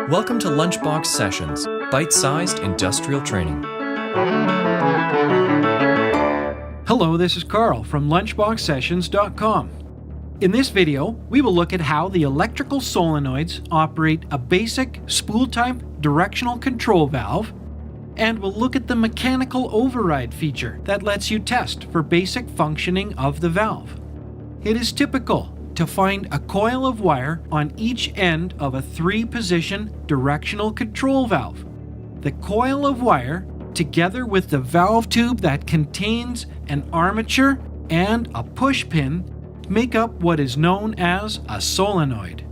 Welcome to Lunchbox Sessions, bite-sized industrial training. Hello, this is Carl from lunchboxsessions.com. In this video, we will look at how the electrical solenoids operate a basic spool-type directional control valve, and we'll look at the mechanical override feature that lets you test for basic functioning of the valve. It is typical to find a coil of wire on each end of a 3-position directional control valve. The coil of wire, together with the valve tube that contains an armature and a push pin, make up what is known as a solenoid.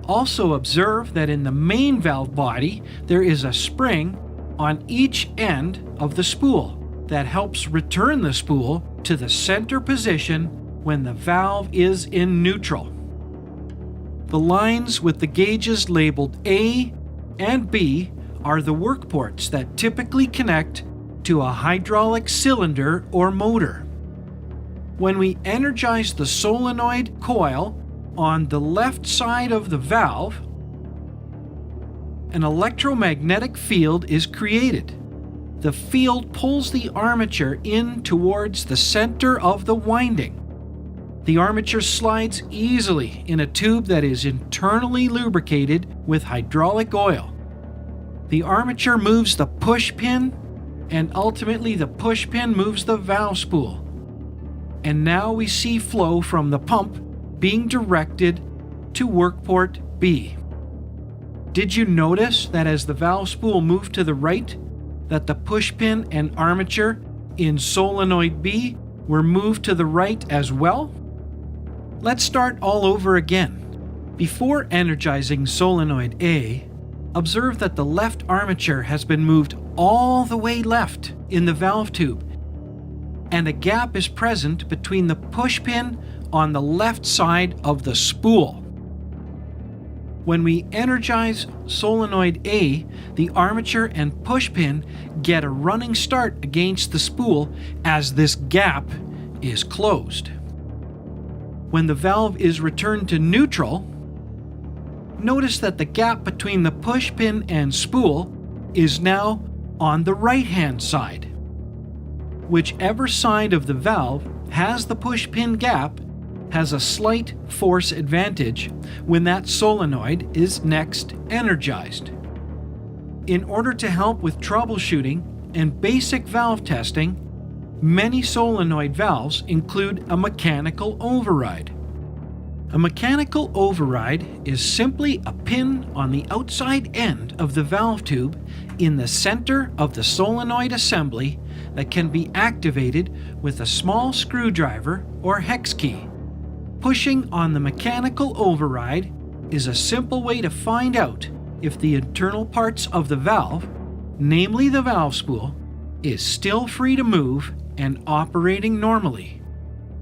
Also observe that in the main valve body there is a spring on each end of the spool that helps return the spool to the center position when the valve is in neutral. The lines with the gauges labeled A and B are the work ports that typically connect to a hydraulic cylinder or motor. When we energize the solenoid coil on the left side of the valve, an electromagnetic field is created. The field pulls the armature in towards the center of the winding. The armature slides easily in a tube that is internally lubricated with hydraulic oil. The armature moves the push pin, and ultimately the push pin moves the valve spool. And now we see flow from the pump being directed to work port B. Did you notice that as the valve spool moved to the right, that the push pin and armature in solenoid B were moved to the right as well? Let's start all over again. Before energizing solenoid A, observe that the left armature has been moved all the way left in the valve tube, and a gap is present between the push pin on the left side of the spool. When we energize solenoid A, the armature and push pin get a running start against the spool as this gap is closed. When the valve is returned to neutral, notice that the gap between the push pin and spool is now on the right-hand side. Whichever side of the valve has the push pin gap has a slight force advantage when that solenoid is next energized. In order to help with troubleshooting and basic valve testing, many solenoid valves include a mechanical override. A mechanical override is simply a pin on the outside end of the valve tube in the center of the solenoid assembly that can be activated with a small screwdriver or hex key. Pushing on the mechanical override is a simple way to find out if the internal parts of the valve, namely the valve spool, is still free to move and operating normally.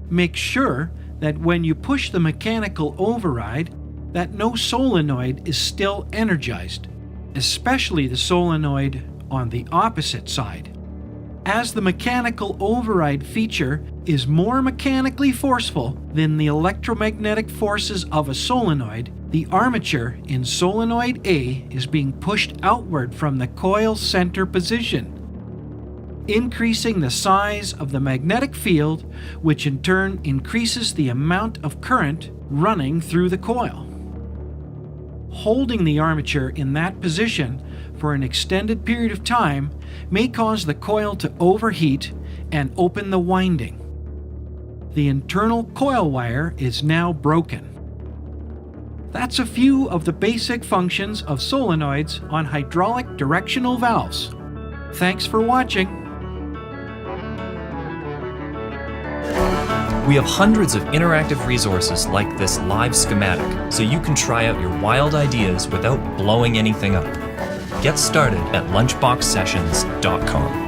Make sure that when you push the mechanical override that no solenoid is still energized, especially the solenoid on the opposite side. As the mechanical override feature is more mechanically forceful than the electromagnetic forces of a solenoid, the armature in solenoid A is being pushed outward from the coil's center position, increasing the size of the magnetic field, which in turn increases the amount of current running through the coil. Holding the armature in that position for an extended period of time may cause the coil to overheat and open the winding. The internal coil wire is now broken. That's a few of the basic functions of solenoids on hydraulic directional valves. Thanks for watching. We have hundreds of interactive resources like this live schematic, so you can try out your wild ideas without blowing anything up. Get started at lunchboxsessions.com.